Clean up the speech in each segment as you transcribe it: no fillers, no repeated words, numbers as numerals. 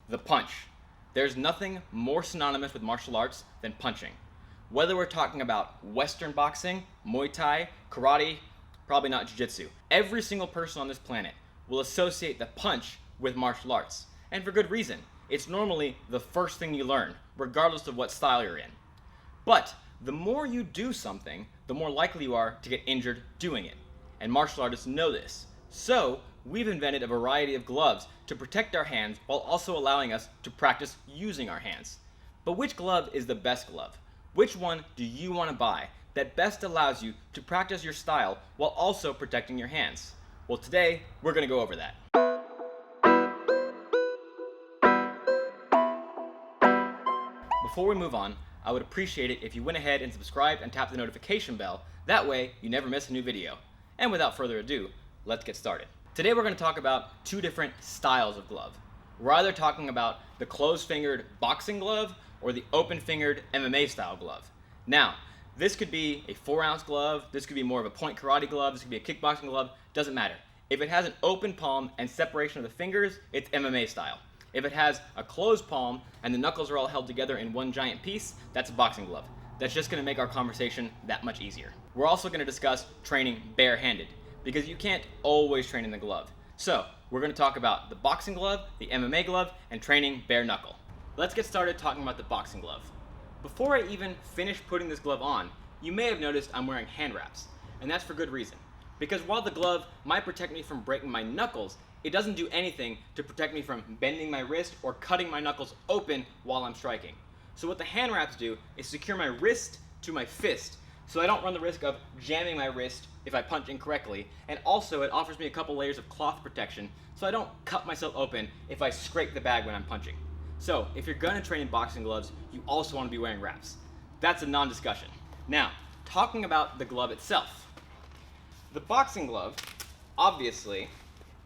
the punch. There's nothing more synonymous with martial arts than punching. Whether we're talking about Western boxing, Muay Thai, karate, probably not jiu-jitsu. Every single person on this planet will associate the punch with martial arts. And for good reason. It's normally the first thing you learn, regardless of what style you're in. But the more you do something, the more likely you are to get injured doing it. And martial artists know this. So, we've invented a variety of gloves to protect our hands while also allowing us to practice using our hands. But which glove is the best glove? Which one do you want to buy that best allows you to practice your style while also protecting your hands? Well, today, we're going to go over that. Before we move on, I would appreciate it if you went ahead and subscribed and tapped the notification bell. That way, you never miss a new video. And without further ado, let's get started. Today we're going to talk about two different styles of glove. We're either talking about the closed-fingered boxing glove or the open-fingered MMA style glove. Now, this could be a 4-ounce glove, this could be more of a point karate glove, this could be a kickboxing glove, doesn't matter. If it has an open palm and separation of the fingers, it's MMA style. If it has a closed palm and the knuckles are all held together in one giant piece, that's a boxing glove. That's just going to make our conversation that much easier. We're also going to discuss training barehanded, because you can't always train in the glove. So, we're going to talk about the boxing glove, the MMA glove, and training bare knuckle. Let's get started talking about the boxing glove. Before I even finish putting this glove on, you may have noticed I'm wearing hand wraps, and that's for good reason. Because while the glove might protect me from breaking my knuckles, it doesn't do anything to protect me from bending my wrist or cutting my knuckles open while I'm striking. So what the hand wraps do is secure my wrist to my fist, so I don't run the risk of jamming my wrist if I punch incorrectly, and also it offers me a couple layers of cloth protection so I don't cut myself open if I scrape the bag when I'm punching. So if you're going to train in boxing gloves, you also want to be wearing wraps. That's a non-discussion. Now, talking about the glove itself. The boxing glove, obviously,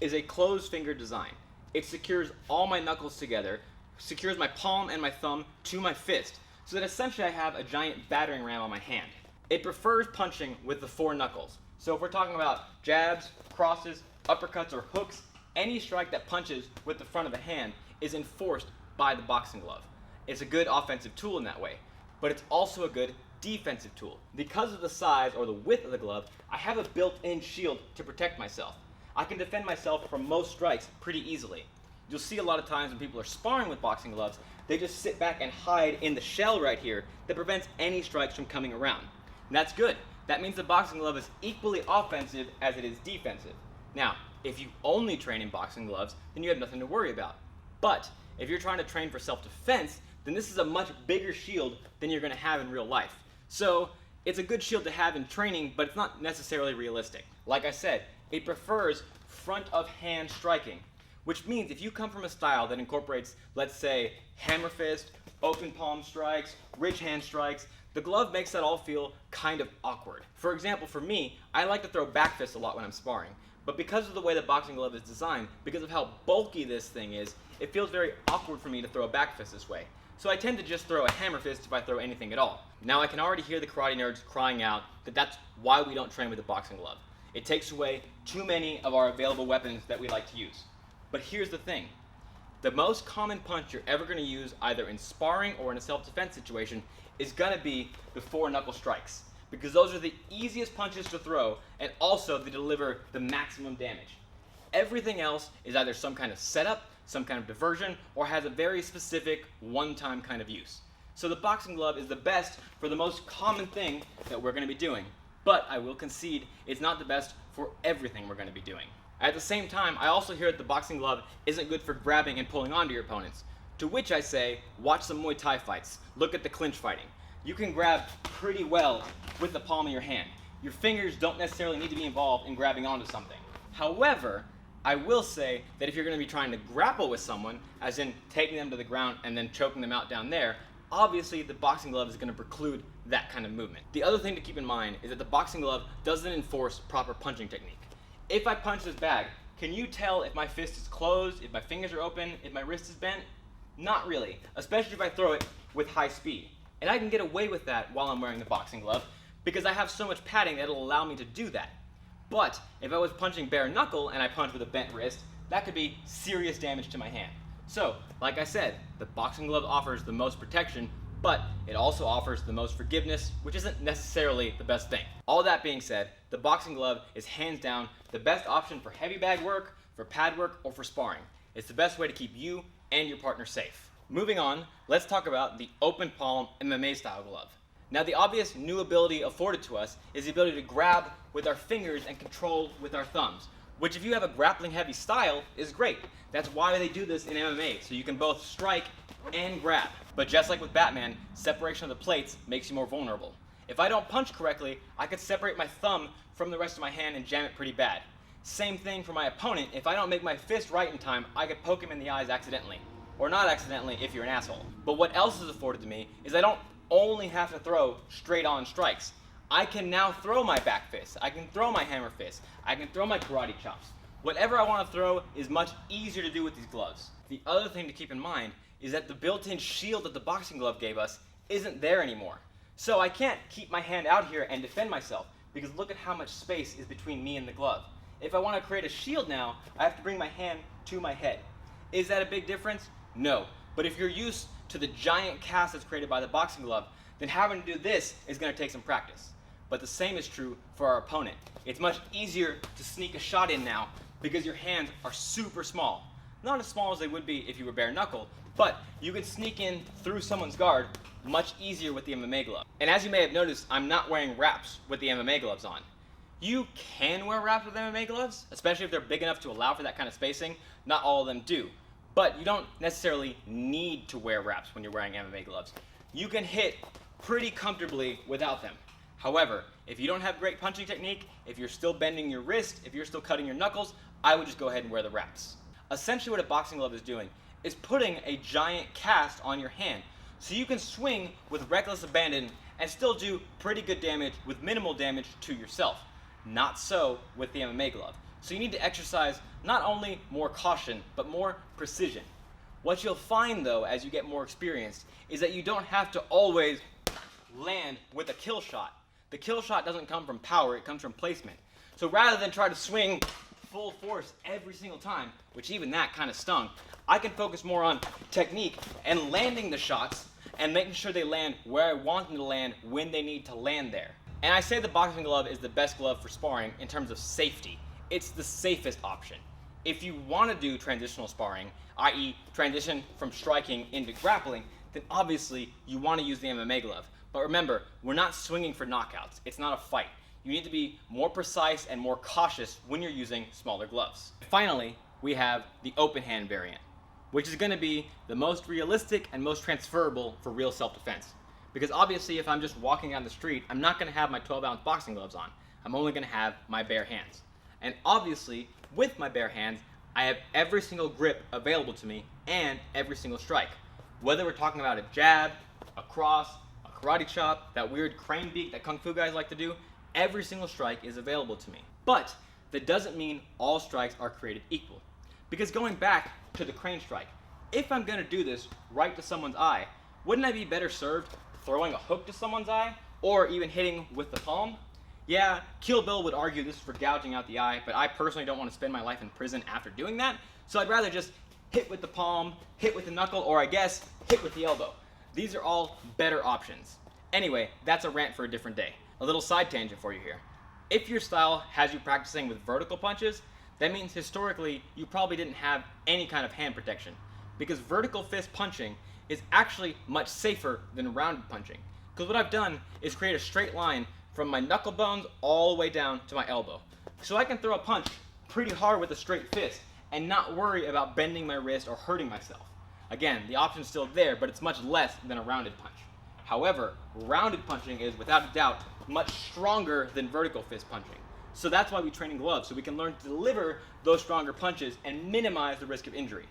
is a closed finger design. It secures all my knuckles together, secures my palm and my thumb to my fist, so that essentially I have a giant battering ram on my hand. It prefers punching with the 4 knuckles. So if we're talking about jabs, crosses, uppercuts, or hooks, any strike that punches with the front of the hand is enforced by the boxing glove. It's a good offensive tool in that way, but it's also a good defensive tool. Because of the size or the width of the glove, I have a built-in shield to protect myself. I can defend myself from most strikes pretty easily. You'll see a lot of times when people are sparring with boxing gloves, they just sit back and hide in the shell right here that prevents any strikes from coming around. And that's good. That means the boxing glove is equally offensive as it is defensive. Now, if you only train in boxing gloves, then you have nothing to worry about. But if you're trying to train for self-defense, then this is a much bigger shield than you're going to have in real life. So it's a good shield to have in training, but it's not necessarily realistic. Like I said, it prefers front of hand striking, which means if you come from a style that incorporates, let's say, hammer fist, open palm strikes, ridge hand strikes, the glove makes that all feel kind of awkward. For example, for me, I like to throw back fists a lot when I'm sparring, but because of the way the boxing glove is designed, because of how bulky this thing is, it feels very awkward for me to throw a back fist this way. So I tend to just throw a hammer fist if I throw anything at all. Now I can already hear the karate nerds crying out that that's why we don't train with the boxing glove. It takes away too many of our available weapons that we like to use. But here's the thing. The most common punch you're ever going to use either in sparring or in a self-defense situation is going to be the 4 knuckle strikes, because those are the easiest punches to throw and also they deliver the maximum damage. Everything else is either some kind of setup, some kind of diversion, or has a very specific one-time kind of use. So the boxing glove is the best for the most common thing that we're going to be doing. But I will concede it's not the best for everything we're going to be doing. At the same time, I also hear that the boxing glove isn't good for grabbing and pulling onto your opponents. To which I say, watch some Muay Thai fights. Look at the clinch fighting. You can grab pretty well with the palm of your hand. Your fingers don't necessarily need to be involved in grabbing onto something. However, I will say that if you're going to be trying to grapple with someone, as in taking them to the ground and then choking them out down there, obviously the boxing glove is going to preclude that kind of movement. The other thing to keep in mind is that the boxing glove doesn't enforce proper punching technique. If I punch this bag, can you tell if my fist is closed, if my fingers are open, if my wrist is bent? Not really, especially if I throw it with high speed. And I can get away with that while I'm wearing the boxing glove because I have so much padding that it'll allow me to do that. But if I was punching bare knuckle and I punch with a bent wrist, that could be serious damage to my hand. So, like I said, the boxing glove offers the most protection, but it also offers the most forgiveness, which isn't necessarily the best thing. All that being said, the boxing glove is hands down the best option for heavy bag work, for pad work, or for sparring. It's the best way to keep you and your partner safe. Moving on, let's talk about the open palm MMA style glove. Now, the obvious new ability afforded to us is the ability to grab with our fingers and control with our thumbs, which if you have a grappling heavy style is great. That's why they do this in MMA, so you can both strike and grab. But just like with Batman, separation of the plates makes you more vulnerable. If I don't punch correctly, I could separate my thumb from the rest of my hand and jam it pretty bad. Same thing for my opponent. If I don't make my fist right in time, I could poke him in the eyes accidentally. Or not accidentally if you're an asshole. But what else is afforded to me is I don't only have to throw straight on strikes. I can now throw my back fist, I can throw my hammer fist, I can throw my karate chops. Whatever I want to throw is much easier to do with these gloves. The other thing to keep in mind is that the built-in shield that the boxing glove gave us isn't there anymore. So I can't keep my hand out here and defend myself, because look at how much space is between me and the glove. If I want to create a shield now, I have to bring my hand to my head. Is that a big difference? No. But if you're used to the giant cast that's created by the boxing glove, then having to do this is going to take some practice. But the same is true for our opponent. It's much easier to sneak a shot in now because your hands are super small. Not as small as they would be if you were bare knuckle, but you can sneak in through someone's guard much easier with the MMA glove. And as you may have noticed, I'm not wearing wraps with the MMA gloves on. You can wear wraps with MMA gloves, especially if they're big enough to allow for that kind of spacing. Not all of them do. But you don't necessarily need to wear wraps when you're wearing MMA gloves. You can hit pretty comfortably without them. However, if you don't have great punching technique, if you're still bending your wrist, if you're still cutting your knuckles, I would just go ahead and wear the wraps. Essentially what a boxing glove is doing is putting a giant cast on your hand so you can swing with reckless abandon and still do pretty good damage with minimal damage to yourself. Not so with the MMA glove. So you need to exercise not only more caution, but more precision. What you'll find though, as you get more experienced, is that you don't have to always land with a kill shot. The kill shot doesn't come from power, it comes from placement. So rather than try to swing full force every single time, which even that kind of stung, I can focus more on technique and landing the shots and making sure they land where I want them to land when they need to land there. And I say the boxing glove is the best glove for sparring in terms of safety. It's the safest option. If you want to do transitional sparring, i.e. transition from striking into grappling, then obviously you want to use the MMA glove. But remember, we're not swinging for knockouts. It's not a fight. You need to be more precise and more cautious when you're using smaller gloves. Finally, we have the open hand variant, which is going to be the most realistic and most transferable for real self-defense. Because obviously if I'm just walking down the street, I'm not going to have my 12-ounce boxing gloves on. I'm only going to have my bare hands. And obviously, with my bare hands, I have every single grip available to me and every single strike. Whether we're talking about a jab, a cross, a karate chop, that weird crane beak that kung fu guys like to do, every single strike is available to me. But that doesn't mean all strikes are created equal. Because going back to the crane strike, if I'm going to do this right to someone's eye, wouldn't I be better served throwing a hook to someone's eye or even hitting with the palm? Yeah, Kill Bill would argue this is for gouging out the eye, but I personally don't want to spend my life in prison after doing that, so I'd rather just hit with the palm, hit with the knuckle, or I guess, hit with the elbow. These are all better options. Anyway, that's a rant for a different day. A little side tangent for you here. If your style has you practicing with vertical punches, that means historically you probably didn't have any kind of hand protection, because vertical fist punching is actually much safer than rounded punching. Because what I've done is create a straight line from my knuckle bones all the way down to my elbow. So I can throw a punch pretty hard with a straight fist and not worry about bending my wrist or hurting myself. Again, the option's still there, but it's much less than a rounded punch. However, rounded punching is without a doubt much stronger than vertical fist punching. So that's why we train in gloves, so we can learn to deliver those stronger punches and minimize the risk of injury.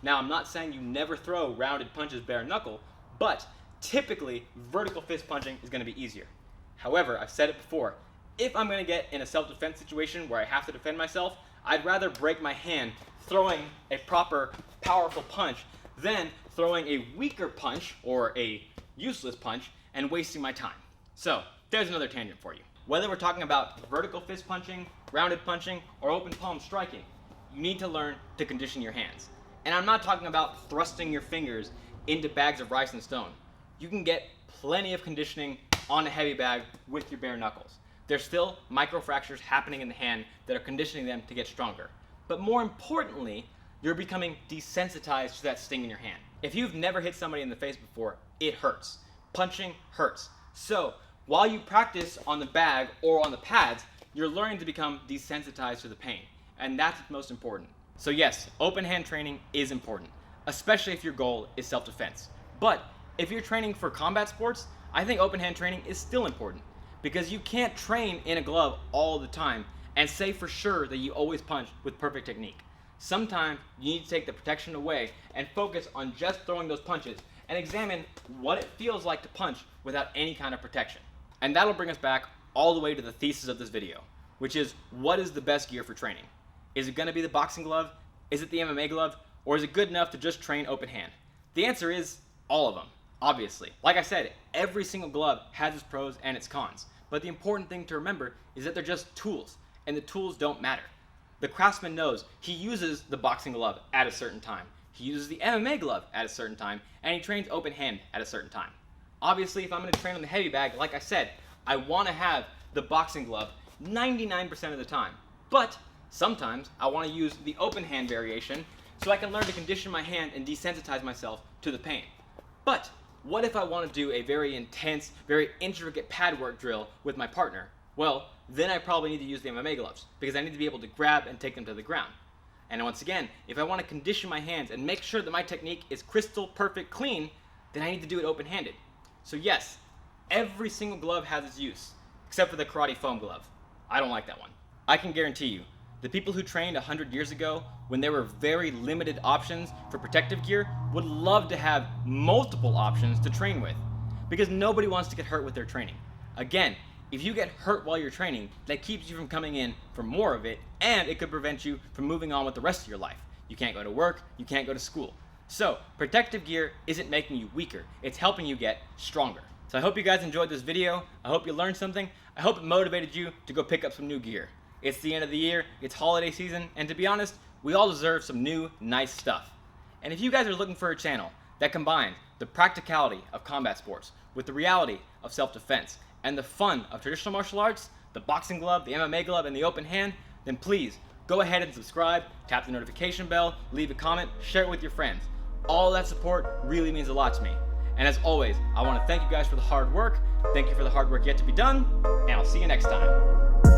Now, I'm not saying you never throw rounded punches bare knuckle, but typically vertical fist punching is going to be easier. However, I've said it before, if I'm going to get in a self-defense situation where I have to defend myself, I'd rather break my hand throwing a proper, powerful punch than throwing a weaker punch or a useless punch and wasting my time. So, there's another tangent for you. Whether we're talking about vertical fist punching, rounded punching, or open palm striking, you need to learn to condition your hands. And I'm not talking about thrusting your fingers into bags of rice and stone. You can get plenty of conditioning on a heavy bag with your bare knuckles. There's still microfractures happening in the hand that are conditioning them to get stronger. But more importantly, you're becoming desensitized to that sting in your hand. If you've never hit somebody in the face before, it hurts. Punching hurts. So while you practice on the bag or on the pads, you're learning to become desensitized to the pain. And that's what's most important. So yes, open hand training is important, especially if your goal is self-defense. But if you're training for combat sports, I think open hand training is still important, because you can't train in a glove all the time and say for sure that you always punch with perfect technique. Sometimes you need to take the protection away and focus on just throwing those punches and examine what it feels like to punch without any kind of protection. And that'll bring us back all the way to the thesis of this video, which is, what is the best gear for training? Is it going to be the boxing glove? Is it the MMA glove? Or is it good enough to just train open hand? The answer is all of them, obviously. Like I said, every single glove has its pros and its cons. But the important thing to remember is that they're just tools, and the tools don't matter. The craftsman knows he uses the boxing glove at a certain time. He uses the MMA glove at a certain time, and he trains open hand at a certain time. Obviously, if I'm going to train on the heavy bag, like I said, I want to have the boxing glove 99% of the time. But sometimes I want to use the open hand variation so I can learn to condition my hand and desensitize myself to the pain. But what if I want to do a very intense, very intricate pad work drill with my partner? Well, then I probably need to use the MMA gloves, because I need to be able to grab and take them to the ground. And once again, if I want to condition my hands and make sure that my technique is crystal perfect clean, then I need to do it open-handed. So yes, every single glove has its use, except for the karate foam glove. I don't like that one. I can guarantee you, the people who trained 100 years ago, when there were very limited options for protective gear, would love to have multiple options to train with, because nobody wants to get hurt with their training. Again, if you get hurt while you're training, that keeps you from coming in for more of it, and it could prevent you from moving on with the rest of your life. You can't go to work, you can't go to school. So, protective gear isn't making you weaker, it's helping you get stronger. So I hope you guys enjoyed this video, I hope you learned something, I hope it motivated you to go pick up some new gear. It's the end of the year, it's holiday season, and to be honest, we all deserve some new, nice stuff. And if you guys are looking for a channel that combines the practicality of combat sports with the reality of self-defense and the fun of traditional martial arts, the boxing glove, the MMA glove, and the open hand, then please go ahead and subscribe, tap the notification bell, leave a comment, share it with your friends. All that support really means a lot to me. And as always, I want to thank you guys for the hard work, thank you for the hard work yet to be done, and I'll see you next time.